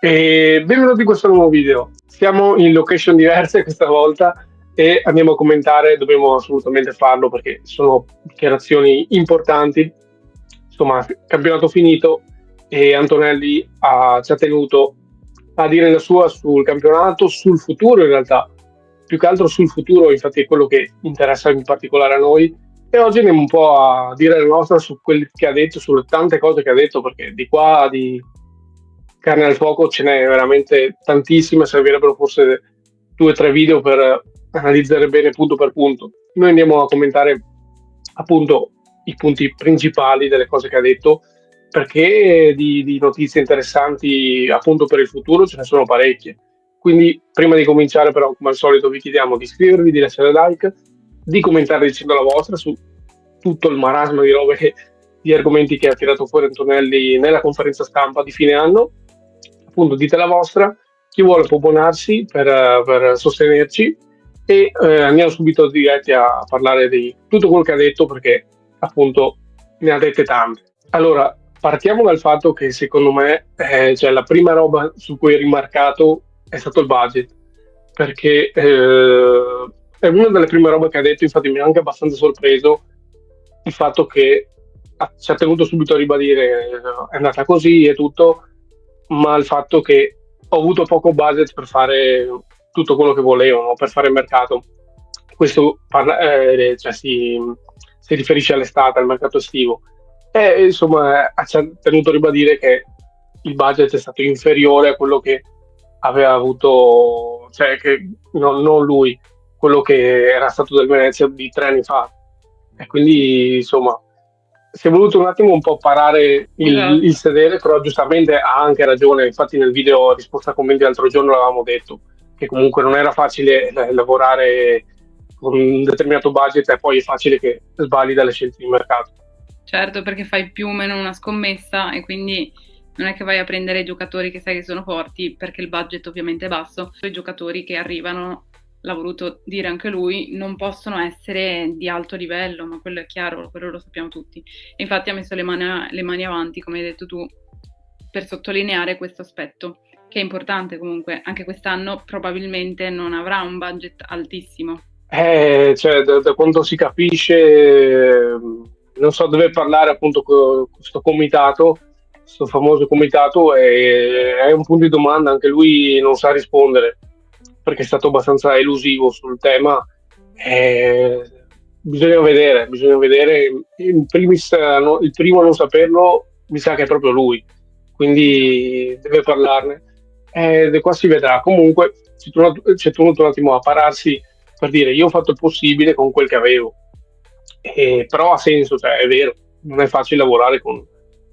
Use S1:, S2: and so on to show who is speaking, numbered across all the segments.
S1: E benvenuti in questo nuovo video. Siamo in location diverse questa volta e andiamo a commentare, dobbiamo assolutamente farlo perché sono dichiarazioni importanti. Insomma, campionato finito e Antonelli ci ha tenuto a dire la sua sul campionato, sul futuro in realtà, più che altro sul futuro, infatti è quello che interessa in particolare a noi. E oggi andiamo un po' a dire la nostra su quel che ha detto, sulle tante cose che ha detto, perché di qua di carne al fuoco ce n'è veramente tantissime, servirebbero forse 2 o 3 video per analizzare bene punto per punto. Noi andiamo a commentare appunto i punti principali delle cose che ha detto, perché di notizie interessanti appunto per il futuro ce ne sono parecchie. Quindi prima di cominciare però, come al solito, vi chiediamo di iscrivervi, di lasciare like, di commentare dicendo la vostra su tutto il marasma di robe di argomenti che ha tirato fuori Antonelli nella conferenza stampa di fine anno. Appunto, dite la vostra, chi vuole può abbonarsi per sostenerci e andiamo subito diretti a parlare di tutto quello che ha detto perché appunto ne ha dette tante. Allora, partiamo dal fatto che secondo me cioè, la prima roba su cui è rimarcato è stato il budget, perché è una delle prime robe che ha detto, infatti mi ha anche abbastanza sorpreso il fatto che ci ha tenuto subito a ribadire è andata così e tutto, ma il fatto che ho avuto poco budget per fare tutto quello che volevo, no? Per fare il mercato. Questo cioè, si riferisce all'estate, al mercato estivo. E insomma ci ha tenuto a ribadire che il budget è stato inferiore a quello che aveva avuto, cioè che non lui, quello che era stato del Venezia di 3 anni fa. E quindi insomma si è voluto un attimo un po' parare il
S2: Esatto.
S1: sedere, però giustamente ha anche ragione. Infatti, nel video risposta a commenti l'altro giorno l'avevamo detto che comunque non era facile lavorare con un determinato budget e poi è facile che sbagli dalle scelte di mercato.
S2: Certo, perché fai più o meno una scommessa e quindi non è che vai a prendere i giocatori che sai che sono forti perché il budget ovviamente è basso. I giocatori che arrivano, l'ha voluto dire anche lui, non possono essere di alto livello, ma quello è chiaro, quello lo sappiamo tutti. E infatti ha messo le mani avanti, come hai detto tu, per sottolineare questo aspetto, che è importante comunque. Anche quest'anno probabilmente non avrà un budget altissimo.
S1: Cioè, da quanto si capisce, non so, deve parlare appunto con questo comitato, questo famoso comitato, e è un punto di domanda, anche lui non sa rispondere, perché è stato abbastanza elusivo sul tema. Eh, bisogna vedere, in primis, il primo a non saperlo mi sa che è proprio lui, quindi deve parlarne. E qua si vedrà. Comunque, c'è tenuto un attimo a pararsi per dire io ho fatto il possibile con quel che avevo. Però ha senso, cioè è vero, non è facile lavorare con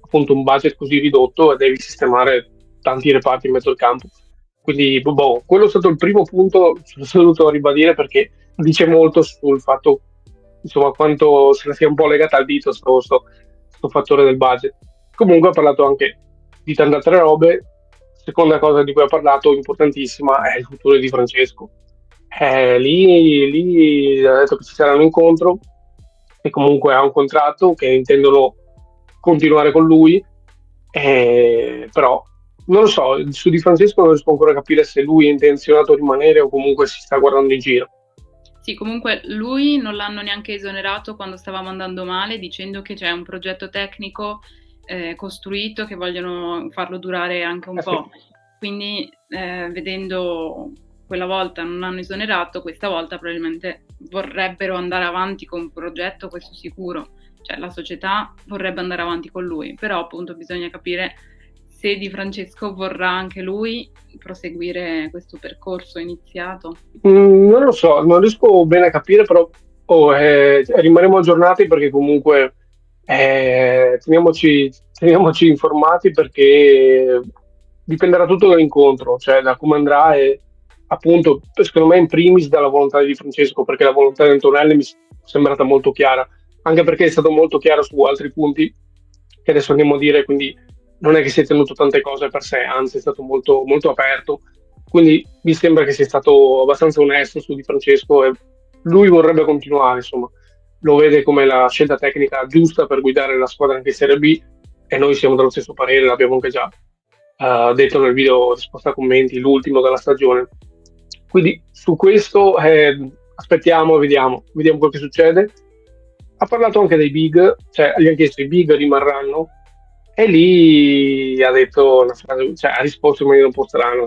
S1: appunto un budget così ridotto e devi sistemare tanti reparti in mezzo al campo. Quindi, boh, quello è stato il primo punto, che ho dovuto ribadire perché dice molto sul fatto, insomma, quanto se la sia un po' legata al dito sto fattore del budget. Comunque ha parlato anche di tante altre robe. Seconda cosa di cui ha parlato, importantissima, è il futuro di Francesco. Lì ha detto che ci sarà un incontro, che comunque ha un contratto, che intendono continuare con lui, però non lo so, su Di Francesco non riesco ancora a capire se lui è intenzionato a rimanere o comunque si sta guardando in giro.
S2: Sì, comunque lui non l'hanno neanche esonerato quando stavamo andando male, dicendo che c'è un progetto tecnico costruito che vogliono farlo durare anche un
S1: Sì.
S2: po'. Quindi, vedendo quella volta non hanno esonerato, questa volta probabilmente vorrebbero andare avanti con un progetto, questo sicuro. Cioè la società vorrebbe andare avanti con lui, però appunto bisogna capire se Di Francesco vorrà anche lui proseguire questo percorso iniziato.
S1: Non lo so, non riesco bene a capire, però rimarremo aggiornati perché comunque teniamoci informati perché dipenderà tutto dall'incontro, cioè da come andrà e appunto secondo me in primis dalla volontà di Francesco, perché la volontà di Antonelli mi è sembrata molto chiara, anche perché è stato molto chiaro su altri punti che adesso andiamo a dire, quindi non è che si è tenuto tante cose per sé, anzi è stato molto, molto aperto, quindi mi sembra che sia stato abbastanza onesto su Di Francesco e lui vorrebbe continuare, insomma, lo vede come la scelta tecnica giusta per guidare la squadra anche in Serie B e noi siamo dello stesso parere, l'abbiamo anche già detto nel video risposta a commenti, l'ultimo della stagione. Quindi su questo aspettiamo, vediamo quel che succede. Ha parlato anche dei big, cioè gli ha chiesto i big rimarranno e lì ha detto una frase, cioè ha risposto in maniera un po' strana,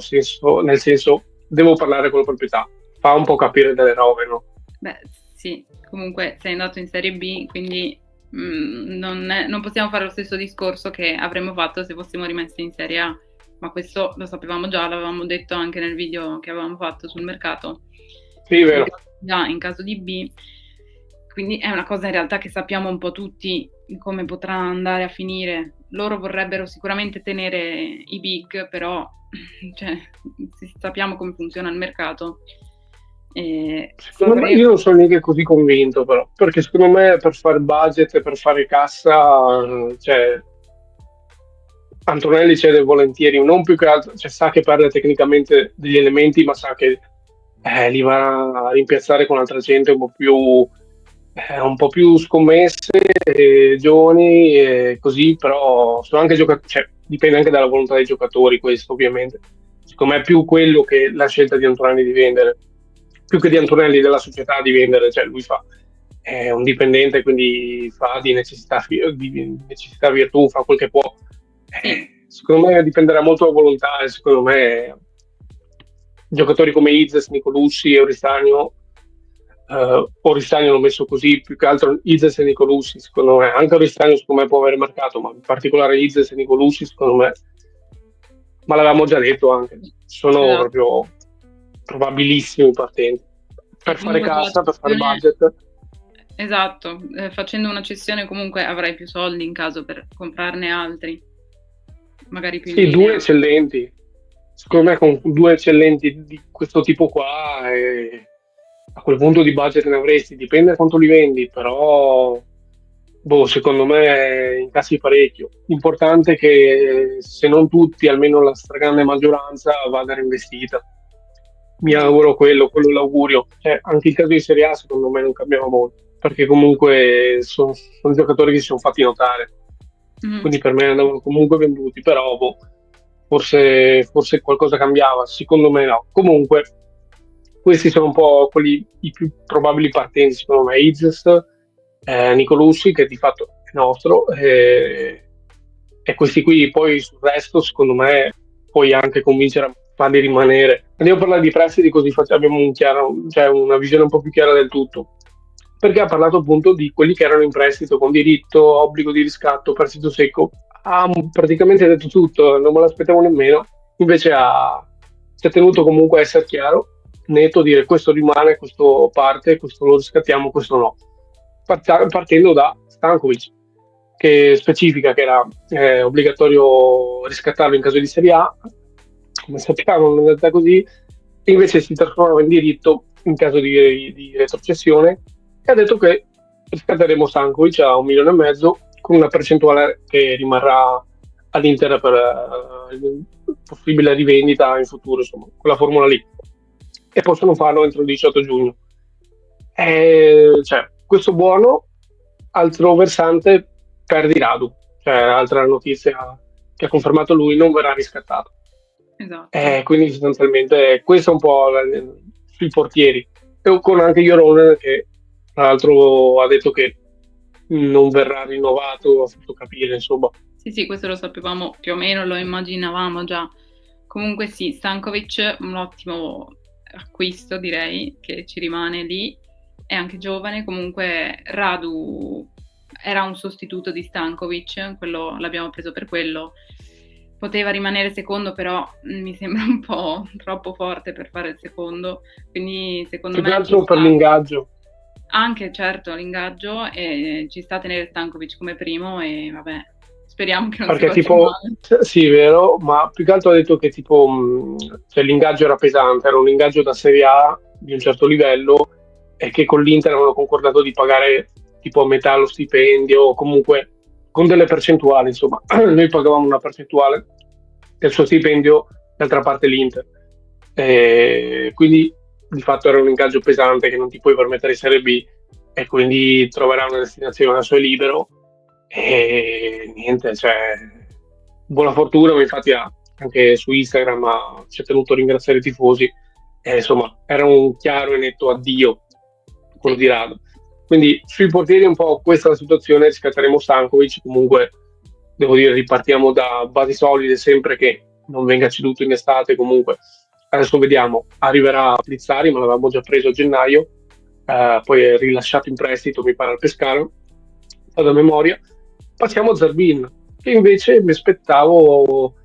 S1: nel senso devo parlare con la proprietà, fa un po' capire delle robe, no?
S2: Beh, sì, comunque sei andato in Serie B, quindi non possiamo fare lo stesso discorso che avremmo fatto se fossimo rimessi in Serie A, ma questo lo sapevamo già, l'avevamo detto anche nel video che avevamo fatto sul mercato,
S1: Sì, vero.
S2: già in caso di B, quindi è una cosa in realtà che sappiamo un po' tutti come potrà andare a finire. Loro vorrebbero sicuramente tenere i big, però cioè, sappiamo come funziona il mercato.
S1: Secondo me, io non sono neanche così convinto, però, perché secondo me per fare budget e per fare cassa, cioè, Antonelli cede volentieri, non più che altro, cioè, sa che perde tecnicamente degli elementi, ma sa che li va a rimpiazzare con altra gente un po' più scommesse, giovani, così, però sono anche giocatori, cioè, dipende anche dalla volontà dei giocatori, questo ovviamente. Secondo me è più quello che la scelta di Antonelli di vendere, più che di Antonelli della società di vendere, cioè lui è un dipendente, quindi fa di necessità virtù, fa quel che può.
S2: sì.
S1: Secondo me dipenderà molto dalla volontà e secondo me giocatori come Izes, Nicolussi e Oristagno l'ho messo così, più che altro Izes e Nicolussi, secondo me, anche Oristagno secondo me può avere marcato, ma in particolare Izes e Nicolussi secondo me, ma l'avevamo già detto anche, sono
S2: Esatto.
S1: proprio probabilissimi partenti.
S2: Sì,
S1: Per fare
S2: comunque con la
S1: cassa, per fare
S2: cessione,
S1: budget.
S2: esatto, facendo una cessione comunque avrai più soldi in caso per comprarne altri, magari più in
S1: Sì, due
S2: linea.
S1: eccellenti.
S2: Sì,
S1: Secondo me con due eccellenti di questo tipo qua, a quel punto di budget ne avresti, dipende da quanto li vendi, però boh, secondo me incassi parecchio. Importante che se non tutti, almeno la stragrande maggioranza vada reinvestita. Mi
S2: esatto.
S1: auguro quello è l'augurio. Anche il caso di Serie A secondo me non cambiava molto, perché comunque sono giocatori che si sono fatti notare,
S2: Mhm.
S1: quindi per me andavano comunque venduti, però boh, forse qualcosa cambiava, secondo me no. Comunque, questi sono un po' quelli i più probabili partenti, secondo me. Izes, Nicolussi, che di fatto è nostro, e questi qui poi sul resto, secondo me, puoi anche convincere a farli rimanere. Andiamo a parlare di prestiti così abbiamo cioè una visione un po' più chiara del tutto. Perché ha parlato appunto di quelli che erano in prestito con diritto, obbligo di riscatto, prestito secco. Ha praticamente detto tutto, non me l'aspettavo nemmeno. Invece si è tenuto comunque a essere chiaro, netto, dire questo rimane, questo parte, questo lo riscattiamo, questo no. Partendo da Stankovic, che specifica che era obbligatorio riscattarlo in caso di Serie A, come sappiamo non è andata così, e invece si trasformava in diritto in caso di retrocessione e ha detto che riscatteremo Stankovic a 1,5 milioni con una percentuale che rimarrà all'Inter per possibile rivendita in futuro, insomma, quella formula lì. E possono farlo entro il 18 giugno. Cioè, questo buono, altro versante, perdi Radu. Cioè, altra notizia che ha confermato lui, non verrà riscattato.
S2: Esatto.
S1: Quindi sostanzialmente questo è un po' sui portieri. E con anche Iorone che tra l'altro ha detto che non verrà rinnovato, ha fatto capire, insomma.
S2: Sì, sì, questo lo sapevamo più o meno, lo immaginavamo già. Comunque sì, Stankovic, un ottimo acquisto direi, che ci rimane lì, è anche giovane, comunque Radu era un sostituto di Stankovic, quello l'abbiamo preso per quello. Poteva rimanere secondo, però mi sembra un po' troppo forte per fare il secondo, quindi secondo
S1: Più che
S2: me ci
S1: altro per
S2: sta
S1: l'ingaggio.
S2: anche certo l'ingaggio e ci sta a tenere Stankovic come primo e vabbè, speriamo che non si
S1: Perché
S2: faccia
S1: tipo,
S2: male.
S1: sì, vero, ma più che altro ha detto che tipo, cioè, l'ingaggio era pesante, era un ingaggio da Serie A di un certo livello e che con l'Inter avevano concordato di pagare tipo a metà lo stipendio o comunque con delle percentuali, insomma. Noi pagavamo una percentuale del suo stipendio, d'altra parte l'Inter. Quindi di fatto era un ingaggio pesante che non ti puoi permettere in Serie B e quindi troverà una destinazione a suo libero e niente, cioè, buona fortuna, ma infatti anche su Instagram ci ha tenuto a ringraziare i tifosi, e insomma era un chiaro e netto addio quello
S2: Sì.
S1: di Rado. Quindi sui portieri un po' questa è la situazione, riscatteremo Stankovic, comunque devo dire ripartiamo da basi solide sempre che non venga ceduto in estate, comunque adesso vediamo, arriverà Plizzari ma l'avevamo già preso a gennaio, poi è rilasciato in prestito mi pare al Pescara, vado a memoria. Passiamo a Zarbin, che invece mi aspettavo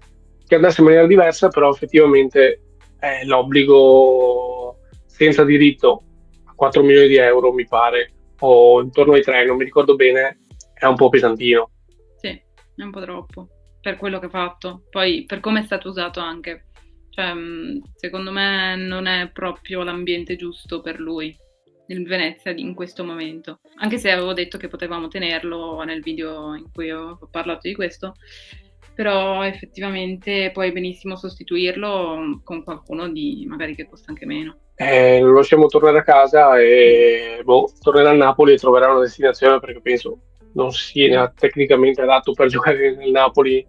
S1: che andasse in maniera diversa, però effettivamente l'obbligo senza diritto a 4 milioni di euro, mi pare, o intorno ai 3, non mi ricordo bene, è un po' pesantino.
S2: Sì, è un po' troppo per quello che ha fatto. Poi per come è stato usato anche. Cioè, secondo me non è proprio l'ambiente giusto per lui, il Venezia in questo momento. Anche se avevo detto che potevamo tenerlo nel video in cui ho parlato di questo, però effettivamente puoi benissimo sostituirlo con qualcuno di magari che costa anche meno.
S1: Lo lasciamo tornare a casa e boh, tornerà a Napoli e troverà una destinazione perché penso non sia tecnicamente adatto per giocare nel Napoli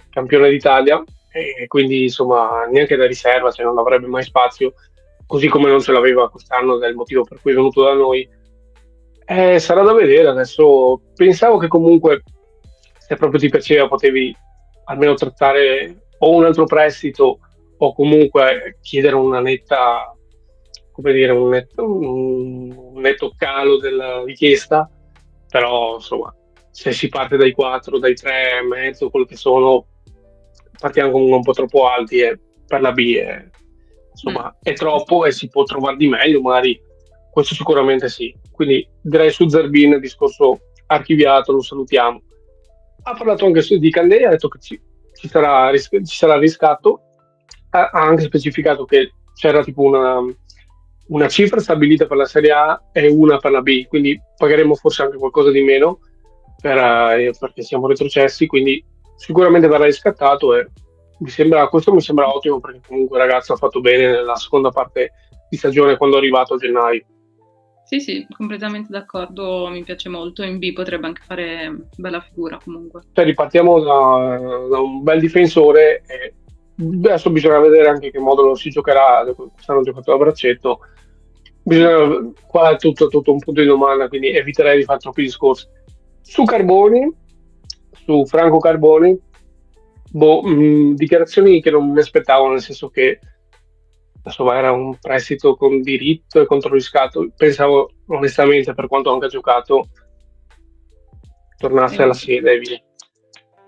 S1: campione d'Italia e quindi insomma neanche da riserva, cioè non avrebbe mai spazio, così come non ce l'aveva quest'anno ed è il motivo per cui è venuto da noi. Sarà da vedere adesso. Pensavo che comunque, se proprio ti piaceva, potevi almeno trattare o un altro prestito o comunque chiedere una netta, come dire, un netto calo della richiesta. Però, insomma, se si parte dai 4, dai 3 e mezzo, quello che sono, partiamo comunque un po' troppo alti e per la B
S2: Mm.
S1: insomma, è troppo e si può trovare di meglio, magari questo sicuramente sì. Quindi direi su Zerbin, discorso archiviato, lo salutiamo. Ha parlato anche di Candé, ha detto che ci sarà riscatto, ha anche specificato che c'era tipo una cifra stabilita per la Serie A e una per la B, quindi pagheremo forse anche qualcosa di meno perché siamo retrocessi, quindi sicuramente verrà riscattato e questo mi sembra ottimo perché comunque il ragazzo ha fatto bene nella seconda parte di stagione quando è arrivato a gennaio.
S2: Sì, sì, completamente d'accordo, mi piace molto. In B potrebbe anche fare bella figura comunque.
S1: Cioè, ripartiamo da un bel difensore e adesso bisogna vedere anche che modo lo si giocherà. Quest'anno giocato a braccetto, qua è tutto un punto di domanda, quindi eviterei di fare troppi discorsi. Su Carboni, su Franco Carboni, boh, dichiarazioni che non mi aspettavo, nel senso che insomma era un prestito con diritto e contro riscatto. Pensavo onestamente, per quanto anche ha giocato, tornasse alla sede e via.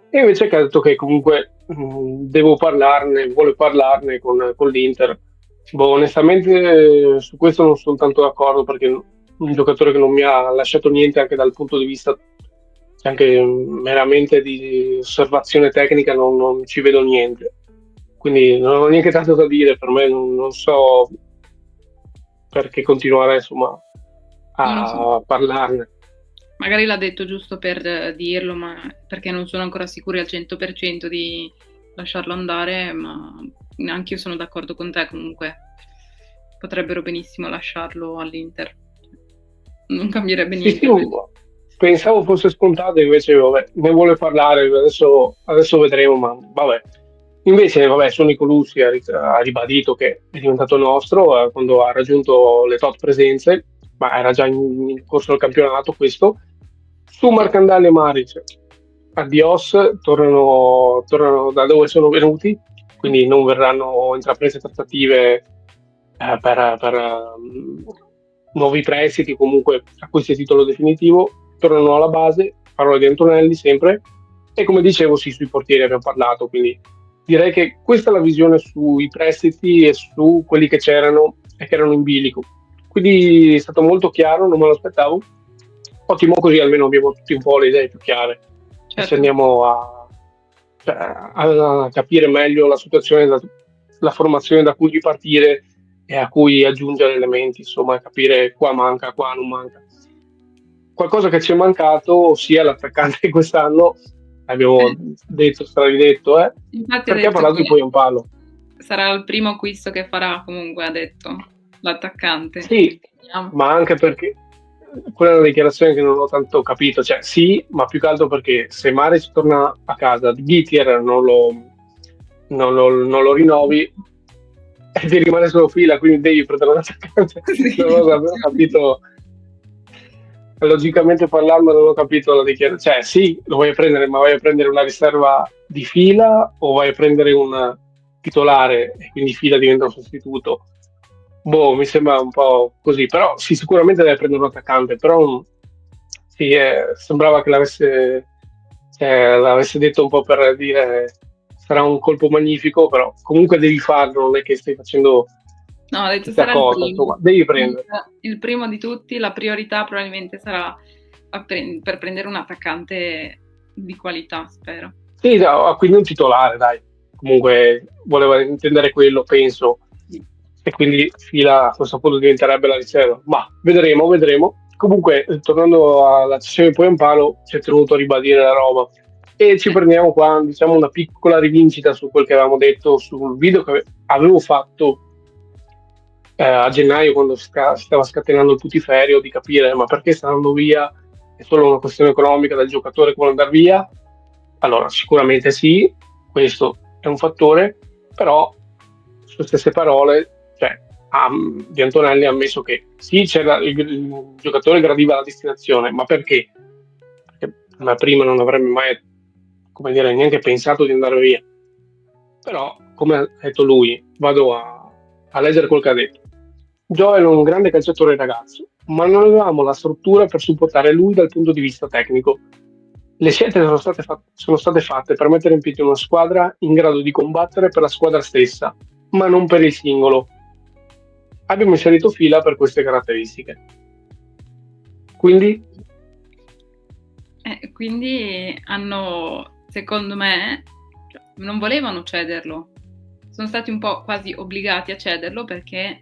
S1: E invece che ha detto che comunque devo parlarne, vuole parlarne con l'Inter. Boh, onestamente su questo non sono tanto d'accordo perché è un giocatore che non mi ha lasciato niente anche dal punto di vista anche meramente di osservazione tecnica, non ci vedo niente. Quindi non ho neanche tanto da dire, per me non so perché continuare insomma
S2: Non lo so.
S1: a parlarne.
S2: Magari l'ha detto giusto per dirlo, ma perché non sono ancora sicuri al 100% di lasciarlo andare, ma anche io sono d'accordo con te comunque. Potrebbero benissimo lasciarlo all'Inter. Non cambierebbe
S1: Sì, sì,
S2: niente per
S1: pensavo fosse scontato, invece vabbè, ne vuole parlare, adesso vedremo, ma vabbè. Invece, vabbè, Sonico Lusi ha ribadito che è diventato nostro quando ha raggiunto le top presenze, ma era già in corso del campionato questo. Su
S2: sì.
S1: Marcandale e Maric, addios, tornano da dove sono venuti, quindi non verranno intraprese trattative per nuovi prestiti, comunque acquisti a titolo definitivo, tornano alla base, parola di Antonelli sempre, e come dicevo sì, sui portieri abbiamo parlato, quindi direi che questa è la visione sui prestiti e su quelli che c'erano e che erano in bilico. Quindi è stato molto chiaro, non me lo aspettavo. Ottimo, così almeno abbiamo tutti un po' le idee più chiare e ci
S2: Certo.
S1: andiamo a capire meglio la situazione, la formazione da cui ripartire e a cui aggiungere elementi, insomma, capire qua manca, qua non manca. Qualcosa che ci è mancato, sia l'attaccante di quest'anno, abbiamo detto, straridetto,
S2: Infatti ha
S1: perché ha
S2: detto
S1: parlato di
S2: che
S1: Poyampalo.
S2: sarà il primo acquisto che farà comunque, ha detto l'attaccante.
S1: Sì,
S2: Vediamo.
S1: ma anche perché quella è una dichiarazione che non ho tanto capito, cioè sì, ma più che altro perché se Maric torna a casa, Ghietier non lo rinnovi e ti rimane solo fila, quindi devi prendere un attaccante.
S2: Sì.
S1: Non ho capito, logicamente parlando, non ho capito la dichiarazione. Cioè, sì, lo vuoi prendere, ma vai a prendere una riserva di fila o vai a prendere un titolare e quindi fila diventa un sostituto? Boh, mi sembra un po' così, però sì, sicuramente deve prendere un attaccante, però sì, sembrava che l'avesse detto un po' per dire sarà un colpo magnifico, però comunque devi farlo, non è che stai facendo
S2: No, ho detto
S1: chissà
S2: sarà il
S1: cosa, insomma,
S2: primo.
S1: devi prendere.
S2: Il primo di tutti, la priorità probabilmente sarà per prendere un attaccante di qualità, spero.
S1: Sì, no, quindi un titolare, dai. Comunque voleva intendere quello, penso. E quindi fila a questo punto diventerebbe la riserva. Ma vedremo, vedremo. Comunque, tornando alla sessione di Poyampalo, ci è tenuto a ribadire la roba. E ci
S2: Sì.
S1: prendiamo qua, diciamo, una piccola rivincita su quel che avevamo detto sul video che avevo fatto a gennaio quando stava scatenando il putiferio di capire ma perché sta andando via, è solo una questione economica del giocatore che vuole andare via. Allora, sicuramente sì, questo è un fattore, però sulle stesse parole, cioè, Di Antonelli ha ammesso che sì, il giocatore gradiva la destinazione, ma perché? Perché prima non avrebbe mai, come dire, neanche pensato di andare via. Però, come ha detto lui, vado a leggere quel che ha detto. Joel è un grande calciatore ragazzo, ma non avevamo la struttura per supportare lui dal punto di vista tecnico. Le scelte sono state fatte per mettere in piedi una squadra in grado di combattere per la squadra stessa, ma non per il singolo. Abbiamo inserito Fila per queste caratteristiche. Quindi,
S2: Quindi hanno, secondo me, cioè, non volevano cederlo. Sono stati un po' quasi obbligati a cederlo perché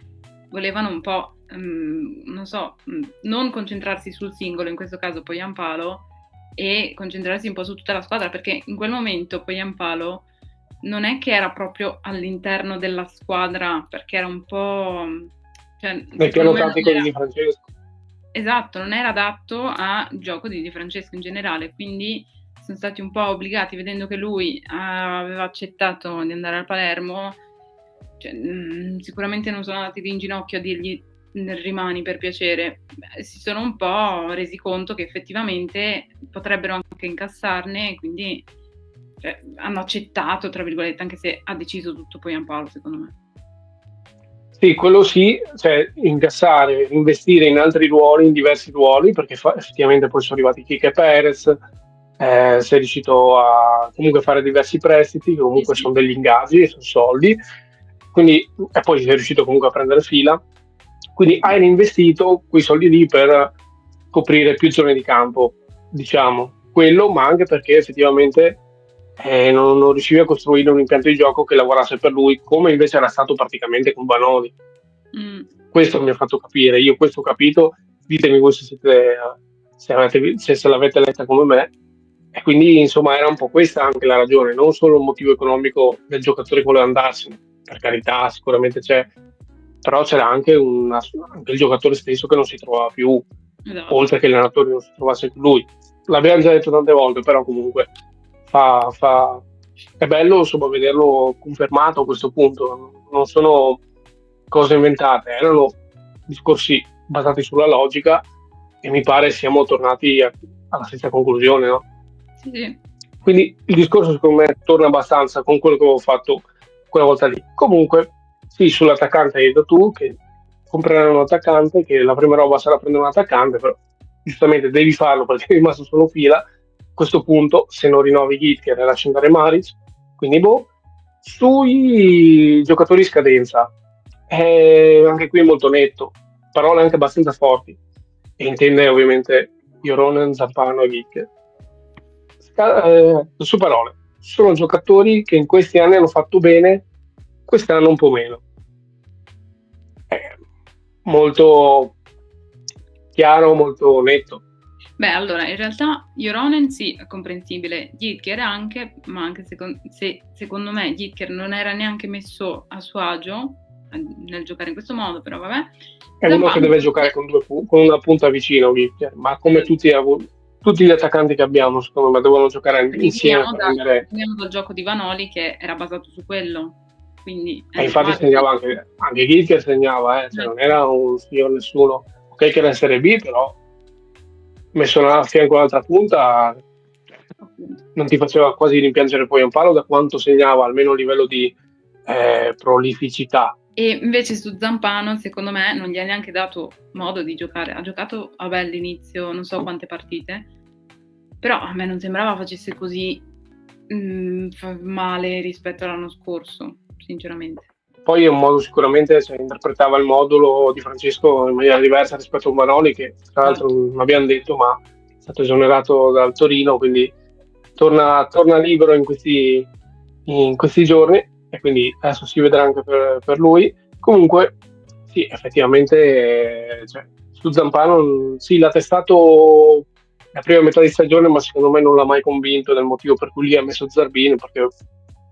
S2: volevano un po', non so, non concentrarsi sul singolo, in questo caso Poyampalo, e concentrarsi un po' su tutta la squadra, perché in quel momento Poyampalo non è che era proprio all'interno della squadra, perché era un po', cioè,
S1: nel
S2: secondo
S1: piano
S2: me non
S1: tattico di
S2: era,
S1: Di Francesco.
S2: esatto, non era adatto a gioco di Di Francesco in generale, quindi sono stati un po' obbligati, vedendo che lui aveva accettato di andare al Palermo, cioè, sicuramente non sono andati lì in ginocchio a dirgli rimani per piacere. Beh, si sono un po' resi conto che effettivamente potrebbero anche incassarne, e quindi cioè, hanno accettato, tra virgolette, anche se ha deciso tutto poi Giampaolo, secondo me.
S1: Sì, quello sì, cioè incassare, investire in altri ruoli, in diversi ruoli, perché effettivamente poi sono arrivati Kike e Perez, sei riuscito a comunque fare diversi prestiti, che
S2: Sì,
S1: comunque
S2: sì.
S1: sono degli ingaggi, sono soldi, quindi, e poi sei riuscito comunque a prendere fila, quindi hai reinvestito quei soldi lì per coprire più zone di campo, diciamo, quello, ma anche perché effettivamente non riuscivi a costruire un impianto di gioco che lavorasse per lui, come invece era stato praticamente con Banoli.
S2: Mm.
S1: Questo mi ha fatto capire, io questo ho capito, ditemi voi se l'avete letta come me, e quindi insomma era un po' questa anche la ragione, non solo il motivo economico del giocatore che voleva andarsene, per carità sicuramente c'è, però c'era anche il giocatore stesso che non si trovava più,
S2: Esatto.
S1: oltre che l'allenatore non si trovasse più lui. L'abbiamo già detto tante volte, però comunque fa, fa- è bello insomma vederlo confermato a questo punto, non sono cose inventate, erano discorsi basati sulla logica e mi pare siamo tornati alla stessa conclusione, no?
S2: Sì, sì.
S1: Quindi il discorso secondo me torna abbastanza con quello che avevo fatto quella volta lì. Comunque, sì, sull'attaccante hai detto tu che compreranno un attaccante, che la prima roba sarà prendere un attaccante, però giustamente devi farlo perché è rimasto solo fila. A questo punto, se non rinnovi Gitker e lasci andare Maric, quindi boh. Sui giocatori in scadenza, anche qui è molto netto, parole anche abbastanza forti, e intende ovviamente Joronen, Zampano e Gitker. Su parole, sono giocatori che in questi anni hanno fatto bene, quest'anno un po' meno. È molto chiaro, molto netto.
S2: Beh, allora, in realtà Joronen sì, è comprensibile, Gitker anche, ma anche secondo me Gitker non era neanche messo a suo agio nel giocare in questo modo, però vabbè.
S1: È uno che
S2: Zampano
S1: deve giocare con una punta vicino, Gitker, ma come
S2: sì,
S1: tutti tutti gli attaccanti che abbiamo, secondo me, devono giocare insieme per rendere.
S2: Veniamo dal gioco di Vanoli che era basato su quello, quindi è
S1: E infatti
S2: normale.
S1: segnava anche Ghitti segnava, cioè non era un signor nessuno. Ok che era in Serie B, però messo a fianco un'altra punta non ti faceva quasi rimpiangere poi un palo da quanto segnava, almeno a livello di prolificità.
S2: E invece su Zampano, secondo me, non gli ha neanche dato modo di giocare. Ha giocato a all'inizio, non so quante partite, però a me non sembrava facesse così male rispetto all'anno scorso, sinceramente.
S1: Poi è un modo sicuramente, cioè, interpretava il modulo di Francesco in maniera diversa rispetto a un Vanoli che tra l'altro non abbiamo detto, ma è stato esonerato dal Torino, quindi torna libero in questi giorni e quindi adesso si vedrà anche per lui. Comunque sì, effettivamente cioè, su Zampano sì, l'ha testato la prima metà di stagione, ma secondo me non l'ha mai convinto del motivo per cui gli ha messo Zarbino, perché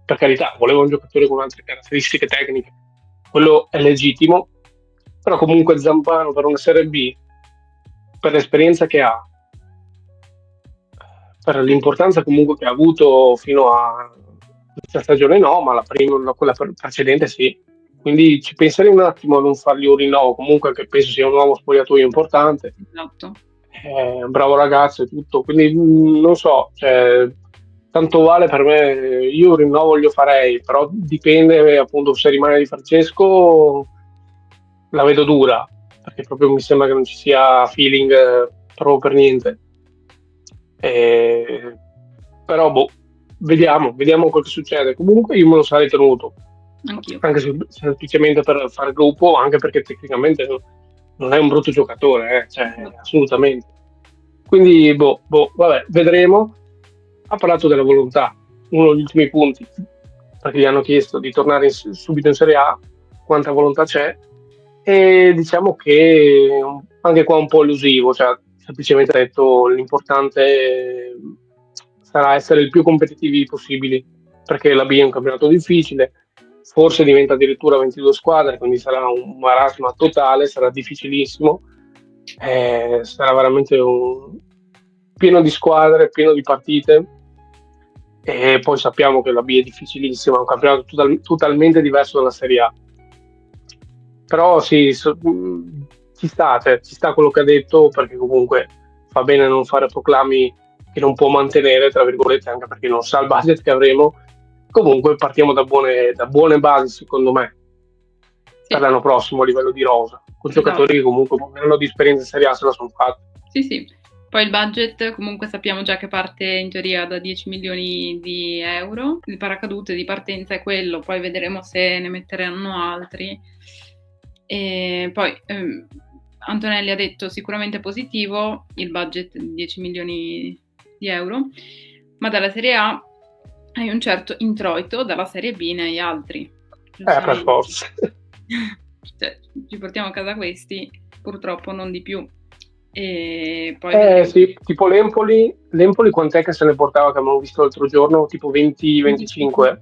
S1: per carità voleva un giocatore con altre caratteristiche tecniche, quello è legittimo, però comunque Zampano per una Serie B, per l'esperienza che ha, per l'importanza comunque che ha avuto fino a questa stagione no, ma quella precedente sì. Quindi ci penserei un attimo a non fargli un rinnovo, comunque che penso sia un nuovo spogliatoio importante.
S2: Esatto.
S1: È un bravo ragazzo e tutto, quindi non so, cioè, tanto vale per me, io un rinnovo glielo farei, però dipende appunto se rimane di Francesco, la vedo dura, perché proprio mi sembra che non ci sia feeling proprio per niente. Eh, però boh, vediamo quel che succede. Comunque io me lo sarei tenuto,
S2: Anch'io.
S1: anche semplicemente per fare gruppo, anche perché tecnicamente non è un brutto giocatore, cioè, assolutamente. Quindi vabbè, vedremo. Ha parlato della volontà, uno degli ultimi punti, perché gli hanno chiesto di tornare subito in Serie A, quanta volontà c'è, e diciamo che anche qua un po' elusivo, cioè semplicemente ha detto l'importante sarà essere il più competitivi possibili, perché la B è un campionato difficile, forse diventa addirittura 22 squadre, quindi sarà un marasma totale, sarà difficilissimo, sarà veramente pieno di squadre, pieno di partite, e poi sappiamo che la B è difficilissima, è un campionato totalmente diverso dalla Serie A. Però sì, ci sta quello che ha detto, perché comunque fa bene non fare proclami che non può mantenere, tra virgolette, anche perché non sa il budget che avremo. Comunque partiamo da buone basi, secondo me, per l'anno prossimo a livello di rosa, con giocatori che comunque un anno di esperienza in Serie A se la sono fatta.
S2: Sì. Poi il budget comunque sappiamo già che parte in teoria da 10 milioni di euro, il paracadute di partenza è quello, poi vedremo se ne metteranno altri. E poi Antonelli ha detto sicuramente positivo il budget di 10 milioni di euro, ma dalla Serie A hai un certo introito, dalla Serie B ne hai altri.
S1: Per forza.
S2: Cioè, ci portiamo a casa questi, purtroppo non di più. E poi
S1: sì, tipo l'Empoli quant'è che se ne portava, che abbiamo visto l'altro giorno, tipo 20-25?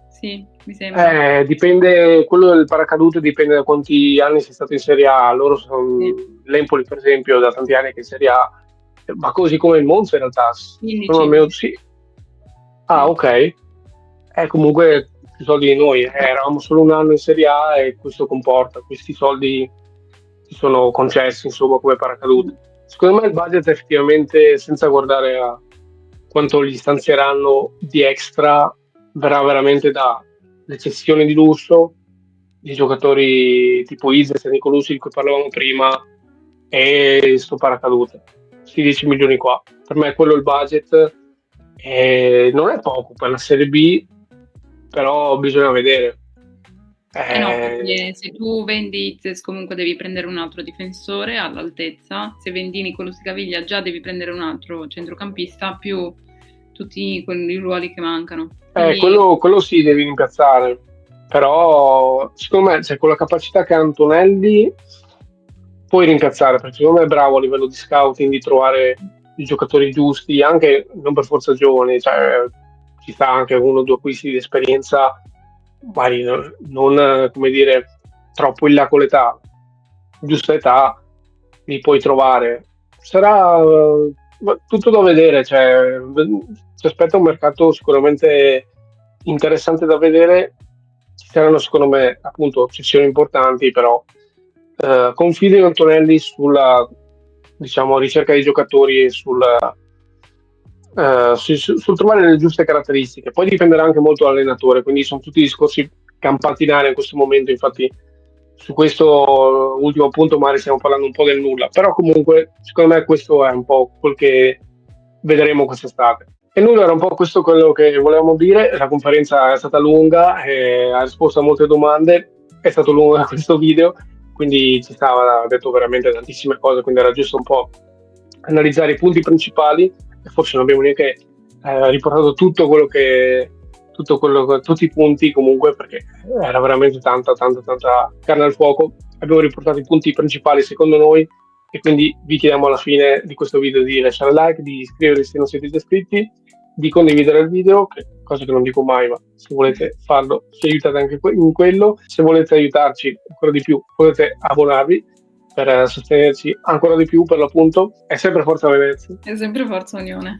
S2: Sì, mi sembra.
S1: Dipende, quello del paracadute dipende da quanti anni sei stato in Serie A. Loro sono, l'Empoli per esempio da tanti anni che è in Serie A, ma così come il Monza in realtà,
S2: 15.
S1: sono almeno sì. Ah, ok. Comunque più soldi di noi, eravamo solo un anno in Serie A e questo comporta, questi soldi ci sono concessi insomma come paracadute. Secondo me il budget effettivamente, senza guardare a quanto gli stanzieranno di extra, verrà veramente dalle cessioni di lusso di giocatori tipo Ises e Nicolucci di cui parlavamo prima e sto paracadute. Questi 10 milioni qua. Per me quello è il budget. Non è poco per la Serie B, però bisogna vedere.
S2: No, perché se tu vendi Izzes comunque devi prendere un altro difensore all'altezza, se vendi Nicolo Scaviglia già devi prendere un altro centrocampista più tutti quei ruoli che mancano. Quindi,
S1: quello sì, devi rimpiazzare, però secondo me con la capacità che ha Antonelli puoi rimpiazzare, perché secondo me è bravo a livello di scouting di trovare i giocatori giusti, anche non per forza giovani, cioè ci sta anche uno o due acquisti di esperienza, magari non come dire troppo in là con l'età, giusta età li puoi trovare. Sarà tutto da vedere, cioè, ci aspetta un mercato sicuramente interessante da vedere. Ci saranno secondo me appunto cessioni importanti, però confido in Antonelli sulla, diciamo, ricerca dei giocatori e sul trovare le giuste caratteristiche. Poi dipenderà anche molto dall'allenatore, quindi sono tutti discorsi campati in aria in questo momento. Infatti, su questo ultimo punto, magari stiamo parlando un po' del nulla, però comunque, secondo me, questo è un po' quel che vedremo quest'estate. E nulla, era un po' questo quello che volevamo dire. La conferenza è stata lunga, ha risposto a molte domande, è stato lungo questo video, quindi ci stava detto veramente tantissime cose, quindi era giusto un po' analizzare i punti principali e forse non abbiamo neanche riportato tutti i punti comunque perché era veramente tanta carne al fuoco. Abbiamo riportato i punti principali secondo noi e quindi vi chiediamo alla fine di questo video di lasciare like, di iscrivervi se non siete già iscritti, di condividere il video, cosa che non dico mai, ma se volete farlo ci aiutate anche in quello. Se volete aiutarci ancora di più potete abbonarvi per sostenerci ancora di più, per l'appunto. È sempre Forza Venezia.
S2: È sempre Forza Unione.